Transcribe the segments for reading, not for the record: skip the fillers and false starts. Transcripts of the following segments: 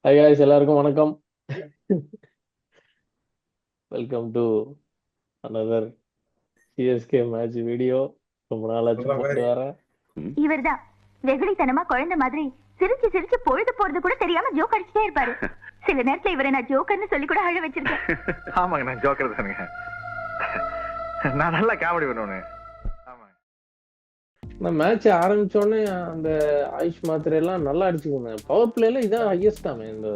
High guys, எல்லாருக்கும் வணக்கம். Welcome to another CSK match video. ரொம்ப நாளாச்சு சொல்ற போட்டு மாதிரி வரேன். இவர்தான் வெகுளித்தனமா குழந்தை மாதிரி சிரிச்சு சிரிச்சு பொழுது போறது கூட தெரியாம ஜோக் அடிச்சுட்டே இருப்பாரு. சில நேரத்துல இவரை நான் ஜோக்கர்னு சொல்லி கூட அழ வச்சிருக்கேன். ஆமாங்க, நான் ஜோக்கர் தானுங்க. நான் நல்லா காமெடி பண்ணுவேன். ஆமாங்க, நான் மேட்ச் ஆரம்பிச்ச உடனே அந்த ஆயுஷ் மாத்திரை எல்லாம் நல்லா அடிச்சுக்கோங்க. பவர் பிளேல இதான் ஹையஸ்ட் ஆமே இந்த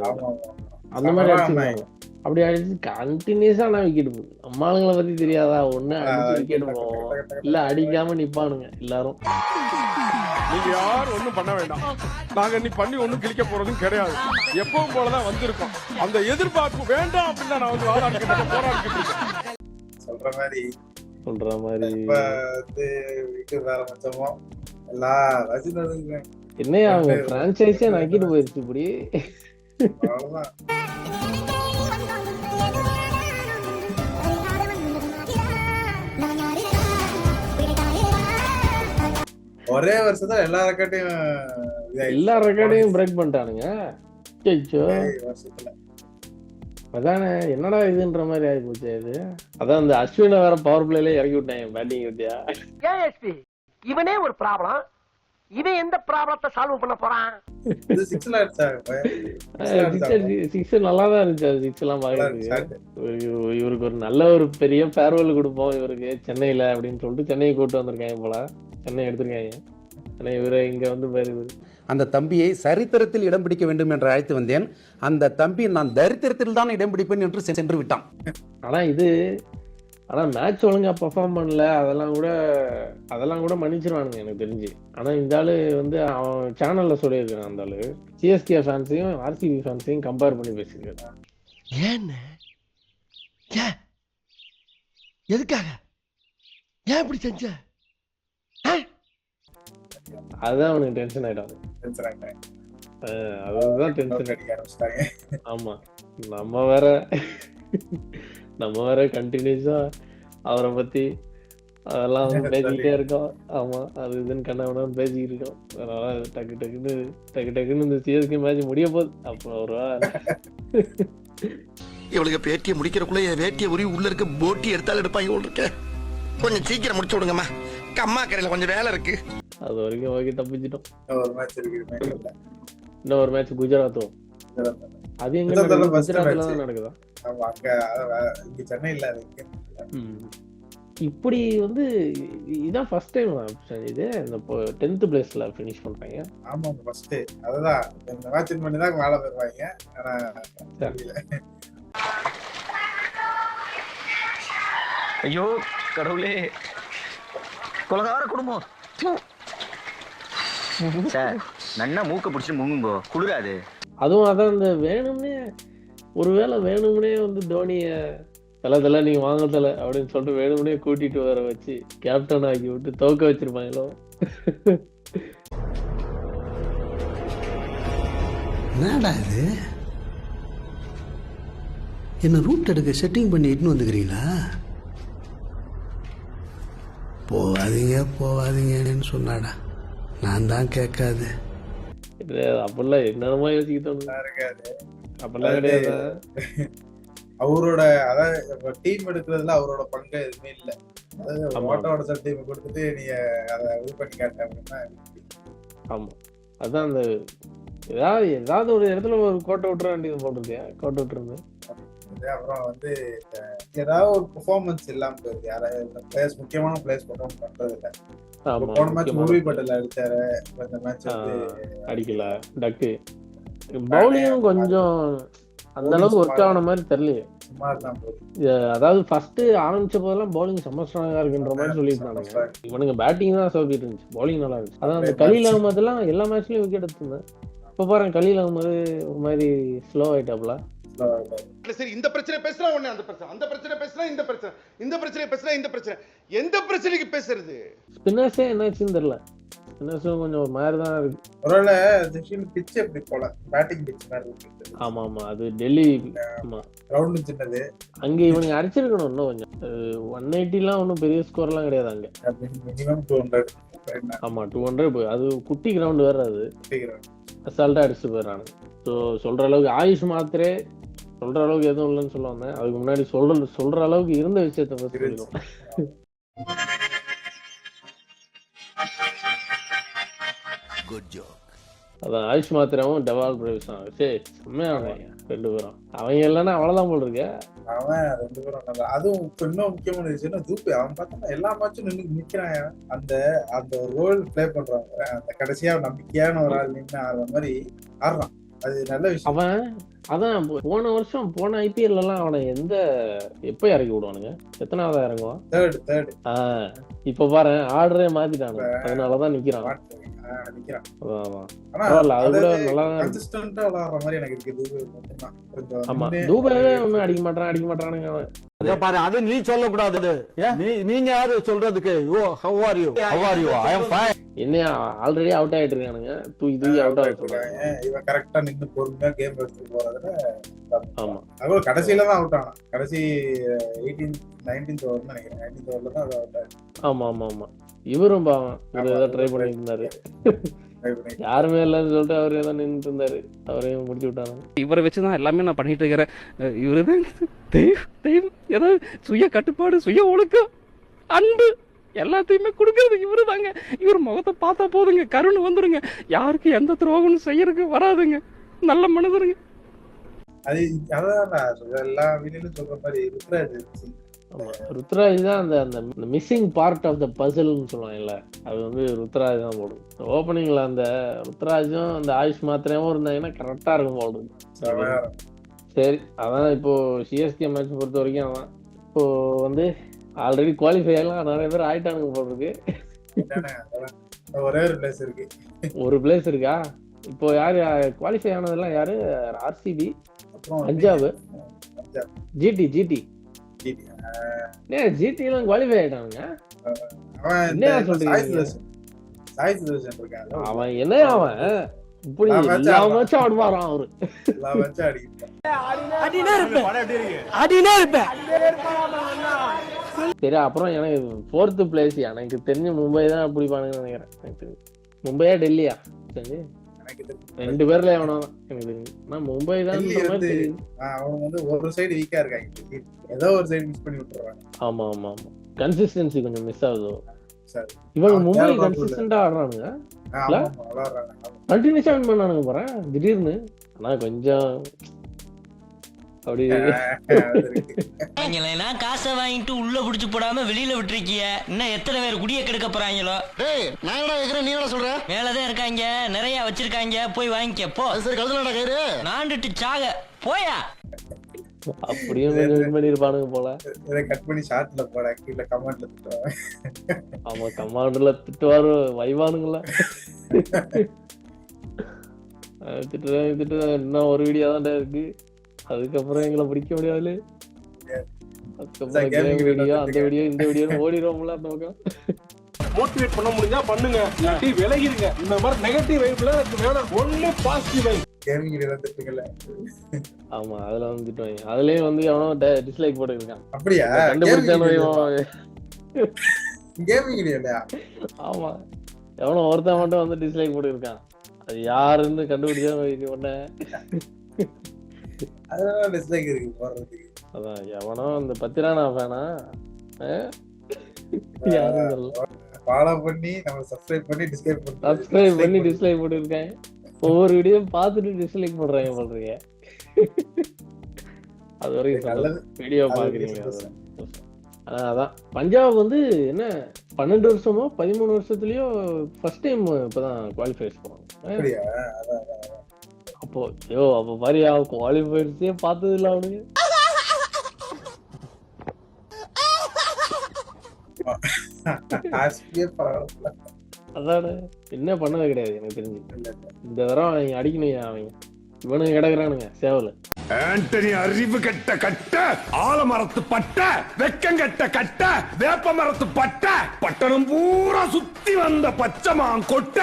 அந்த மாதிரி அடிச்சுக்கோங்க. அப்படி அடிச்சு கண்டினியூஸா நான் விக்கெட் போகும். அம்மாளுங்களை பத்தி தெரியாதா? ஒண்ணு அடிச்சு விக்கெட் போவோம், இல்ல அடிக்காம நிப்பானுங்க எல்லாரும். நீங்க யாரும் ஒண்ணும் பண்ண வேண்டாம். நாங்க நீ பண்ணி ஒண்ணும் கிழிக்க போறதும் கிடையாது. எப்பவும் போலதான் வந்திருக்கோம். அந்த எதிர்பார்ப்பு வேண்டாம் அப்படின்னு நான் வந்து போராடிக்கிட்டு இருக்கேன். சொல்ற மாதிரி வீட்டு வேற மச்சமோ எல்லாம் ரசிகர்களுக்கு என்னையா அவங்க பிரான்சைஸே நக்கிட்டு போயிருச்சு இப்படி. அவ்வளவுதான். ஒரே வருஷத்துல எல்லா ரெக்கார்டையும் பிரேக் பண்ணிட்டானுங்க. வருஷத்துல அதானே என்னடா இதுன்ற மாதிரி ஆகி போச்சு. இது அதான் அந்த அஸ்வினை வேற பவர் பிளேல இறக்கி விட்டாங்க பேட்டிங் விட்டியா. இவனே ஒரு ப்ராப்ளம். இவன் எந்த ப்ராப்ளத்தை சால்வ் பண்ண போறான்? சிக்ஸ் நல்லா தான் இருந்துச்சு. அது சிக்ஸ் எல்லாம் பாக்குறதுக்கு இவருக்கு ஒரு நல்ல ஒரு பெரிய ஃபேர்வெல் கொடுப்போம் இவருக்கு சென்னையில அப்படின்னு சொல்லிட்டு சென்னையை கூட்டு வந்திருக்காங்க போல. சென்னை எடுத்திருக்காங்க. ஆனா இவரை இங்க வந்து பாரு, அந்த தம்பியை சரித்திரத்தில் இடம் பிடிக்க வேண்டும் என்று அழைத்து வந்தேன். அந்த தம்பி நான் தரித்திரத்தில் தான் இடம் பிடிப்பேன் என்று சென்று விட்டான். ஆனா மேட்ச் ஒழுங்கா பெர்ஃபார்ம் பண்ணல. அதெல்லாம் கூட மன்னிச்சிருவானுங்க எனக்கு தெரிஞ்சு. ஆனா இந்த ஆளு வந்து அவன் சேனல்ல சொல்லியிருக்கான். அந்த ஆளு சிஎஸ்கே ஃபேன்ஸையும் ஆர்சிபி ஃபேன்ஸையும் கம்பேர் பண்ணி பேசியிருக்காரு. எதுக்காக? ஏன் இப்படி செஞ்ச? அதுதான் அவனுக்கு டென்ஷன் ஆயிட்டான். அதுதான் டென்ஷன். ஆமா, நம்ம வேற கண்டினியூஸா அவரை பத்தி அதெல்லாம் வந்து பேசிக்கிட்டே இருக்கோம். ஆமா, அது இதுன்னு கண்ணாம பேசிக்கிட்டு இருக்கோம். அதனால டக்கு டக்குன்னு இந்த சிஎஸ்கே மேட்ச் முடிய போகுது. அப்புறம் ஒரு இவளுக்கு பேட்டியை முடிக்கிறக்குள்ள என் வேட்டியை உரி உள்ள இருக்க போட்டி எடுத்தாலும் எடுப்பாங்க இருக்க. கொஞ்சம் சீக்கிரம் முடிச்சு விடுங்கம்மா, கம்மா கரையில கொஞ்சம் வேலை இருக்கு. அது வரைக்கும் ஓகே, தப்பிச்சிட்டோம். இன்னும் ஒரு மேட்ச் குஜராத்தும். அது எங்க குஜராத்ல தான் நடக்குதா? இப்படி வந்து இதான் ஃபர்ஸ்ட் டைம் இது இந்த 10th பிளேஸ்ல ஃபினிஷ் பண்றாங்க. ஆமா, ஃபர்ஸ்ட் அதுதான் இந்த மேட்ச் வின் பண்ணி தான் மேல போவாங்க. ஆனா ஐயோ கடவுளே, கொலகார குடும்பம். சார் நன்னா மூக்க பிடிச்சி முங்குங்கோ, குளிராது. அதுவும் அதான் இந்த ஒருவேளை வேணும்னே வந்து தோனிய தலை நீங்க வாங்க தலை அப்படின்னு சொல்லிட்டு வேணும்னே கூட்டிட்டு வர வச்சு கேப்டன் ஆக்கி விட்டு தோக்க வச்சிருப்பாங்களோ. என்னடா இது? என்ன ரூட் எடுக்க செட்டிங் பண்ணி இட்டுன்னு வந்துக்கிறீங்களா? போவாதீங்கன்னு சொன்னாடா, நான் தான் கேட்காது. அப்படிலாம் என்னென்னமோ யோசிக்க தோணுது. அப்படிலாம் கிடையாது. அவரோட அதாவது டீம் எடுக்கிறதுல அவரோட பங்கு எதுவுமே இல்லை. அதாவது ஓட்டோட டீம் கொடுத்துட்டு நீங்க அதை இது பண்ணி காட்டாங்கன்னா. ஆமா, அதான் அந்த ஏதாவது ஒரு இடத்துல ஒரு கோட்டை விட்டுற வேண்டியது போட்டிருக்கேன். கோட்டை விட்டுருந்தேன். அப்புறம் வந்து ஏதாவது ஒரு பெர்ஃபார்மன்ஸ் இல்லாம போயிருது. யாராவது பிளேயர்ஸ் முக்கியமான பிளேயர்ஸ் பெர்ஃபார்ம் பண்றது இல்லை. போன மேட்ச் மூவி பட்டேல் அடிச்சாரு, இந்த மேட்ச் வந்து அடிக்கல. டக்கு பவுலிங்கும் கொஞ்சம் அந்த அளவுக்கு ஒர்க் ஆன மாதிரி தெரியலையே. அதாவது ஃபர்ஸ்ட் ஆரம்பிச்ச போதெல்லாம் பவுலிங் செம்ம ஸ்ட்ராங்கா இருக்குன்ற மாதிரி சொல்லியிருந்தாங்க. இவனுங்க பேட்டிங் தான் சோபிட்டு இருந்துச்சு, பவுலிங் நல்லா இருந்துச்சு. அதான் அந்த கலீல் அகமது எல்லாம் எல்லா மேட்ச்லயும் விக்கெட் எடுத்துருந்தேன். இப்ப பாருங்க கலீல் அகமது ஒரு மாதிரி ஸ்லோ ஆயிட்டாப்ல. சரி, இந்த பிரச்சனை பேசுறா உடனே அந்த பிரச்சனை, அந்த பிரச்சனை பேசுறா இந்த பிரச்சனை, இந்த பிரச்சனை பேசுறா இந்த பிரச்சனை, எந்த பிரச்சனைக்கு பேசுறது? ஸ்பின்னர்ஸே என்னாச்சுன்னு தெரியல. ஸ்பின்னர்ஸும் கொஞ்சம் ஒரு மாதிரி தான் இருக்கு. ஒருவேளை பிட்ச் எப்படி போல பேட்டிங் பிட்ச் மாதிரி இருக்கு. ஆமா, அது டெல்லி. ஆமா, கிரவுண்ட் சின்னது. அங்க இவனுங்க அடிச்சிருக்கணும் இன்னும் கொஞ்சம். 180 எல்லாம் ஒன்றும் பெரிய ஸ்கோர் எல்லாம் கிடையாது அங்க. மினிமம் 200. ஆமா, 200. அது குட்டி கிரவுண்ட் வேற. அது அசால்ட்டா அடிச்சுட்டு போயிடறானுங்க. ஸோ சொல்ற அளவுக்கு ஆயுஷ் மாத்திரே சொல்ற அளவுக்கு எதுவும் இல்லைன்னு சொல்ல வந்தேன். அதுக்கு முன்னாடி சொல்ற அளவுக்கு இருந்த விஷயத்த பத்தி சொல்லிடுவோம். அதான் ஆயுஷ் மாத்திரமும் டெவால் பிரவேசம் சரி செம்மையானவங்க 2 பேரும். அவங்க இல்லைன்னா அவ்வளவுதான் போல் இருக்கு. அவன் 2 பேரும் நல்லா. அதுவும் இப்ப இன்னும் முக்கியமான விஷயம் தூப்பி அவன் பார்த்தா எல்லா மேட்சும் நிக்கிறான். அந்த அந்த ரோல் பிளே பண்றாங்க. அந்த கடைசியா நம்பிக்கையான ஒரு ஆள் நின்று ஆடுற மாதிரி ஆடுறான். அது நல்ல விஷயம். அவன் அதான் போன வருஷம் போன ஐபிஎல் எல்லாம் அவனை எப்ப இறக்கி விடுவானுங்க? எத்தனாவதா இறங்குவான்? தேர்ட். இப்ப பாரு ஆர்டரே மாத்திட்டானுங்க. அதனாலதான் நிக்கிறான். நிக்கிறான். ஆனா அது கூட நல்லா கன்சிஸ்டன்ட்டா விளையாடுற மாதிரி எனக்கு இருக்கு. தூபே மட்டும்தான் கொஞ்சம். ஆமா தூபேவே ஒன்னும் அடிக்க மாட்டானுங்க அவன். பாரு அது நீ சொல்லக்கூடாது. நீங்க யாரு சொல்றதுக்கு? how are you I am fine. என்ன ஆல்ரெடி அவுட் ஆயிட்டு இருக்கானுங்க. தூக்கி அவுட் ஆயிட்டு இருக்காங்க. இவன் கரெக்டா நின்னு பொறுமையா கேம் எடுத்துட்டு போறதுல. ஆமா அவன் கடைசியில தான் அவுட் ஆனான். கடைசி 19th ஓவர் நினைக்கிறேன். 19th ஓவர்ல தான் அவுட் ஆனான். ஆமா இவரும் பாவம் ஏதோ ட்ரை பண்ணிட்டு இருந்தாரு. யாருமே இல்லைன்னு சொல்லிட்டு அவர் ஏதோ நின்றுட்டு இருந்தாரு. அவரையும் முடிச்சு விட்டாங்க. இவரை வச்சுதான் எல்லாமே நான் பண்ணிட்டு இருக்கிறேன். இவருதான் தெய்வம். ஏதாவது சுய கட்டுப்பாடு, சுய ஒழுக்கம், அன்பு எல்லாத்தையுமே கொடுக்கறது இவரு தாங்க. இவர் முகத்தை பார்த்தா போதுங்க, கருணை வந்துருங்க. யாருக்கு எந்த துரோகம் செய்யறதுக்கு வராதுங்க. நல்ல மனிதருங்க. அது அதான் எல்லா வீடியோலும் சொல்ற மாதிரி ருத்ராஜ் தான் அந்த மிஸ்ஸிங் பார்ட் ஆஃப் த பசில்னு சொல்லுவாங்கல்ல, அது ருத்ராஜ் தான் போடும். ஓப்பனிங்ல அந்த ருத்ராஜும் அந்த ஆயுஷ் மாத்திரையும் இருந்தாங்கன்னா கரெக்டா இருக்கும் போடும். சரி அதான் இப்போ சிஎஸ்கே மேட்ச் பொறுத்த வரைக்கும் அதான் இப்போ ஆல்ரெடி குவாலிஃபை எல்லாம் நிறைய பேர் ஆயிட்டானுங்க போடுறது. ஒரு பிளேஸ் இருக்கா? இப்போ யாரு குவாலிஃபை ஆனதெல்லாம்? யாரு? ஆர்சிபி, பஞ்சாப், ஜிடி ஜிடி எல்லாம் குவாலிஃபை ஆயிட்டானுங்க. என்ன சொல்றீங்க? அவன் என்ன அவன் இப்படி எல்லா மேட்சும் ஆடுவாரான் அவரு. சரி அப்புறம் எனக்கு 4th பிளேஸ் எனக்கு தெரிஞ்சு மும்பை தான் அப்படி பானுங்கன்னு நினைக்கிறேன். மும்பையா டெல்லியா? சரி 2 பேர்ல எவனோ தான் எனக்கு தெரியும். ஆனா மும்பை தான் ஒரு சைடு வீக்கா இருக்காங்க. ஏதோ ஒரு சைடு மிஸ் பண்ணி விட்டுறாங்க. ஆமா கன்சிஸ்டன்சி கொஞ்சம் மிஸ் ஆகுது. இவங்க மும்பை கன்சிஸ்டன்டா ஆடுறானுங்க. கண்டினியூஸா வின் பண்ணானுங்க பாறேன் திடீர்னு. ஆனா கொஞ்சம் அப்படி காசை வாங்கிட்டு உள்ள புடிச்சு போடாம வெளியில விட்டுருக்கிய. இன்னும் எத்தனை பேர் குடிய கெடுக்க போறாங்களோ? நீ என்ன சொல்ற? மேலதான் இருக்காங்க, நிறைய வச்சிருக்காங்க, போய் வாங்கிக்க போ. சரி கழுதுலடா கயிறு. நாண்டுட்டு சாக போயா. அப்படியும் வின் பண்ணிருப்பானுங்க போல. இதை கட் பண்ணி ஷார்ட்ல போட கீழ கமெண்ட்ல திட்டுவாங்க. ஆமா கமாண்ட்ல திட்டுவாரு வைவானுங்களா. திட்டு இன்னும் ஒரு வீடியோ தான் இருக்கு. அதுக்கப்புறம் எங்களை பிடிக்க முடியாது. அதுக்கப்புறம் வீடியோ அந்த வீடியோ இந்த வீடியோ ஓடிடுவோம்ல அந்த பக்கம். மோட்டிவேட் பண்ண முடிஞ்சா பண்ணுங்க, இல்லாட்டி விலகிருங்க. இந்த மாதிரி நெகட்டிவ் வைப்ல எனக்கு வேணாம். Only positive vibe. Gaming video வந்துட்டீங்கல. ஆமா அதுல திட்டுவாங்க. அதுலயும் எவனோ டிஸ்லைக் போட்டுருக்கான். அப்படியா? கண்டுபிடிச்சானோ கேமிங் வீடியோ இல்லையா? ஆமா எவனோ ஒருத்தன் மட்டும் டிஸ்லைக் போட்டுருக்கான். அது யாருன்னு கண்டுபிடிச்சா உடனே அதெல்லாம் டிஸ்லைக் இருக்கு போடுறதுக்கு. அதான் எவனோ அந்த பத்திரானா ஃபேனா யாரும் தெரியல. ஃபாலோ பண்ணி நம்ம சப்ஸ்கிரைப் பண்ணி டிஸ்லைக் போட்டுருக்காங்க. ஒவ்வொரு வீடியோ பார்த்துட்டு டிஸ்லைக் போடுறீங்க. அது வரைக்கும் வீடியோ பாக்குறீங்க. அதான் பஞ்சாப் என்ன 12 வருஷமோ 13 வருஷத்துலயோ ஃபர்ஸ்ட் டைம் இப்பதான் குவாலிஃபைஸ் போவாங்க. அப்போ அப்ப மாதிரி குவாலிஃபைஸே பார்த்தது இல்ல அவனுங்க. அதான என்ன பண்ணது கிடையாது எனக்கு தெரிஞ்சு. இந்த தடவை அவங்க அடிக்கணும். அவங்க இவனுங்க கிடக்குறானுங்க சேவல. ஆண்டனி அறிவு கட்ட கட்ட, ஆலமரத்து பட்ட, வெக்கங்கட்ட கட்ட, வேப்ப மரத்து பட்ட, பட்டணம் பூரா சுத்தி வந்த பச்சைமான் கொட்ட.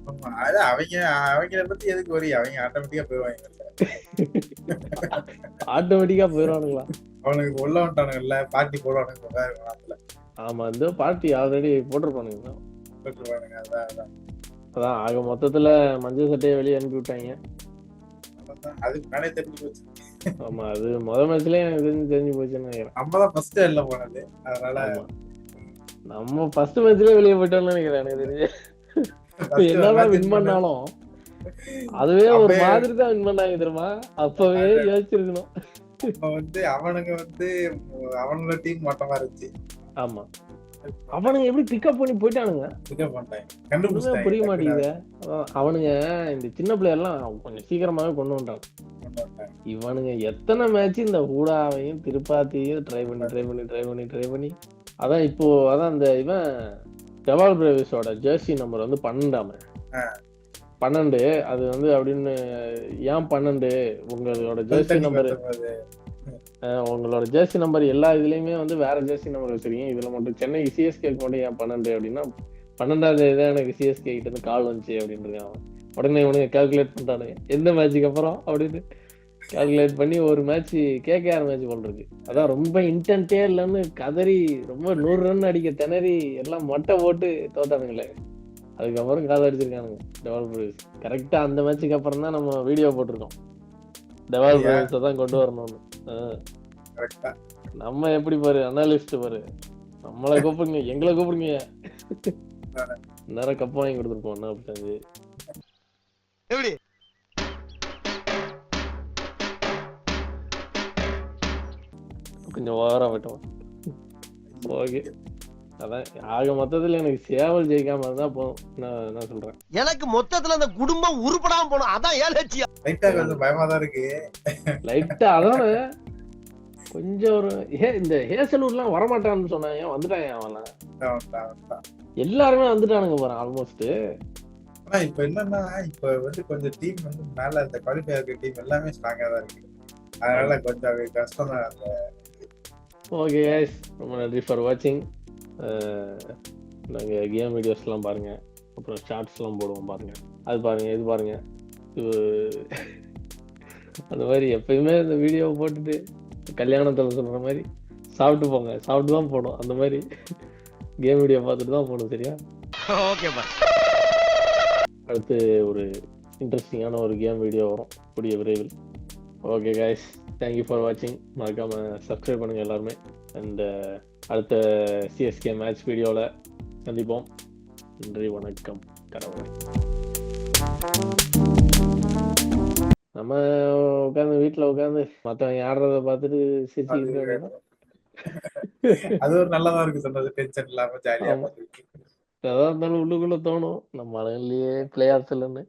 அவங்கள பத்தி எதுக்கு வரி? அவங்க ஆட்டோமேட்டிக்கா போயிடுவானுங்களா? அவனுக்கு உள்ள வந்துட்டானுங்கல்ல, பார்ட்டி போடுவானுங்க. ஆமா இந்த பார்ட்டி ஆல்ரெடி போட்டிருப்பானுங்க. அதான் ஆக மொத்தத்துல மஞ்சள் சட்டையை வெளியே அனுப்பி விட்டாங்க. அதுக்கு முன்னாடியே தெரிஞ்சு போச்சு. ஆமா அது முத மேட்ச்லயே எனக்கு தெரிஞ்சு போச்சுன்னு நினைக்கிறேன். நம்ம தான் ஃபர்ஸ்ட் வெளில போனது, அதனால ஆமா நம்ம ஃபர்ஸ்ட் மேட்ச்லயே வெளியே போயிட்டோம்னு நினைக்கிறேன் எனக்கு தெரிஞ்சு. என்னதான் வின் பண்ணாலும் அதுவே ஒரு மாதிரி தான் வின் பண்ணாங்க தெரியுமா, அப்பவே யோசிச்சிருக்கணும். அவனுங்க அவனோட டீம் மட்டமா இருந்துச்சு. ஆமா அவனுங்க எப்படி பிக்கப் பண்ணி போயிட்டானுங்க கண்டுபிடிச்சாங்க, புரிய மாட்டேங்குது. அவனுங்க இந்த சின்ன பிளேயர் எல்லாம் கொஞ்சம் சீக்கிரமாவே கொண்டு வந்துட்டாங்க. இவனுங்க எத்தனை மேட்ச் இந்த ஹூடாவையும் திருப்பாத்தையும் ட்ரை பண்ணி அதான் இப்போ அதான் இந்த இவன் ஜவால் பிரேவிஸோட ஜெர்சி நம்பர் 12 அது அப்படின்னு ஏன் 12 உங்களோட ஜெர்சி நம்பர் எல்லா இதுலயுமே வேற ஜெர்சி நம்பர் வச்சிருக்கீங்க, இதுல மட்டும் சென்னை சிஎஸ்கே மட்டும் ஏன் 12 அப்படின்னா 12வது தான் எனக்கு சிஎஸ்கே கிட்ட இருந்து கால் வந்துச்சு அப்படின்னு அவன் உடனே இவனுங்க கால்குலேட் பண்ணிட்டானுங்க எந்த மேட்சுக்கு அப்புறம் அப்படின்னு கால்குலேட் பண்ணி ஒரு மேட்ச் கேகேஆர் மேட்ச் போல் இருக்கு. அதான் ரொம்ப இன்டென்ட்டே இல்லைன்னு கதறி ரொம்ப 100 ரன் அடிக்க திணறி எல்லாம் மொட்டை போட்டு தோத்தானுங்களே, அதுக்கப்புறம் கால் அடிச்சிருக்கானுங்க டெவால் பிரேவிஸ். கரெக்டா அந்த மேட்சுக்கு அப்புறம் தான் நம்ம வீடியோ போட்டிருக்கோம் டெவால் பிரேவிஸை தான் கொண்டு வரணும்னு. நம்ம எப்படி பாரு அனலிஸ்ட் பாரு, நம்மளை கூப்பிடுங்க எங்களை கூப்பிடுங்க, நேரம் கப் வாங்கி கொடுத்துருப்போம். என்ன அப்படித்தாங்க எப்படி கொஞ்சம் ஓவரா போயிட்டோம். ஓகே அதான் ஆக மொத்தத்துல எனக்கு சேவல் ஜெயிக்காம இருந்தா போதும். நான் சொல்றேன் எனக்கு மொத்தத்துல அந்த குடும்பம் உருப்படாம போனோம், அதான் ஏன் லட்சியம். பயமா தான் இருக்கு லைட்டா. அதானே கொஞ்சம் ஒரு இந்த ஹேசலூர்லாம் வரமாட்டான்னு சொன்னாங்க, வந்துட்டாங்க அவன்லாம், எல்லாருமே வந்துட்டானுங்க பாரு ஆல்மோஸ்ட். ஆனா இப்ப என்னன்னா இப்ப கொஞ்சம் டீம் மேல இந்த குவாலிஃபை இருக்க டீம் எல்லாமே ஸ்ட்ராங்கா தான் இருக்கு, அதனால கொஞ்சம் கஷ்டம் தான். ஓகே கைஸ், ரொம்ப நன்றி ஃபார் வாட்சிங். நாங்கள் கேம் வீடியோஸ்லாம் பாருங்க, அப்புறம் ஷார்ட்ஸ்லாம் போடுவோம் பாருங்க, அது பாருங்க இது பாருங்க இது அந்த மாதிரி எப்பயுமே இந்த வீடியோ போட்டுட்டு கல்யாணத்தில் சொல்ற மாதிரி சாப்பிட்டு போங்க, சாப்பிட்டு தான் போகணும், அந்த மாதிரி கேம் வீடியோ பார்த்துட்டு தான் போகணும். சரியா? ஓகேப்பா. அடுத்து ஒரு இன்ட்ரெஸ்டிங்கான ஒரு கேம் வீடியோ வரும் கூடிய விரைவில். ஓகே கைஸ், தேங்க்யூ ஃபார் வாட்சிங். மறக்காம சப்ஸ்கிரைப் பண்ணுங்க எல்லாருமே. அண்ட் அடுத்த சிஎஸ்கே மேட்ச் வீடியோவில் சந்திப்போம். நன்றி, வணக்கம், கடவுளை. நம்ம உட்காந்து வீட்டில் உட்காந்து மற்றவங்க ஆடுறத பார்த்துட்டு சிரிச்சுக்கிட்டு அது ஒரு நல்லதா இருக்கு சொன்னது, டென்ஷன் இல்லாம ஜாலியா. எதா இருந்தாலும் உள்ளுக்குள்ள தோணும் நம்ம அழகிலேயே பிளேயர்ஸ் இல்லைன்னு.